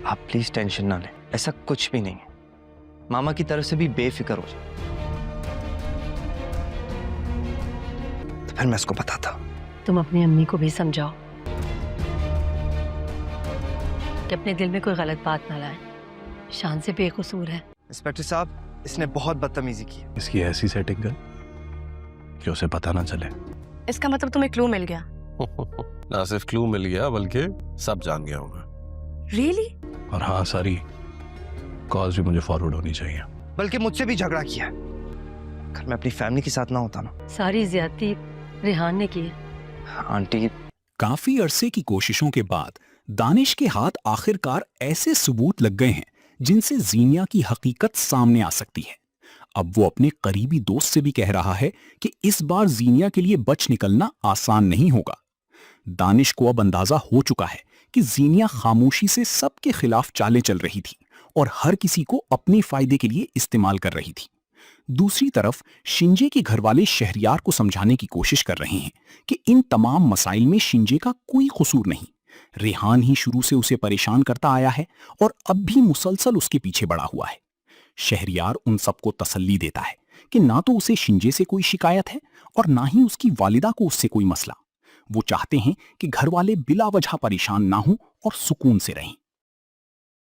आप please tension ना लें, ऐसा कुछ भी नहीं है। मामा की तरफ से भी बेफिक्र हो जाए। तो फिर मैं इसको बताता। तुम अपनी अम्मी को भी समझाओ कि अपने दिल में कोई गलत बात ना लाए। शान से बेकसूर है। इंस्पेक्टर साहब, इसने बहुत बदतमीजी की है। इसकी ऐसी सेटिंग कर कि उसे पता ना चले। इसका मतलब तुम्हें क्लू मिल गया? ना सिर्फ क्लू मिल गया बल्कि सब जान गया हूं मैं। रियली? और हाँ, सारी कॉल्स भी मुझे फॉरवर्ड होनी चाहिए। बल्कि मुझसे भी झगड़ा किया। अगर मैं अपनी फैमिली के साथ ना होता ना। सारी ज्यादती रेहान ने की है। आंटी, काफी अरसे की कोशिशों के बाद दानिश के हाथ आखिरकार ऐसे सबूत लग गए हैं जिनसे जीनिया की हकीकत सामने आ सकती है। अब वो अपने करीबी दोस्त से भी कह रहा है कि इस बार जीनिया के लिए बच निकलना आसान नहीं होगा। दानिश को अब अंदाजा हो चुका है कि जीनिया खामोशी से सबके खिलाफ चालें चल रही थी और हर किसी को अपने फायदे के लिए इस्तेमाल कर रही थी। दूसरी तरफ शिंजे के घरवाले शहरयार को समझाने की कोशिश कर रहे हैं कि इन तमाम मसाइल में शिंजे का कोई कसूर नहीं। रेहान ही शुरू से उसे परेशान करता आया है और अब भी मुसलसल उसके पीछे पड़ा हुआ है। शहरयार उन सबको तसल्ली देता है कि ना तो उसे शिंजे से कोई शिकायत है और ना ही उसकी वालिदा को उससे कोई मसला। वो चाहते हैं कि घरवाले बिला वजह परेशान ना हों और सुकून से रहें।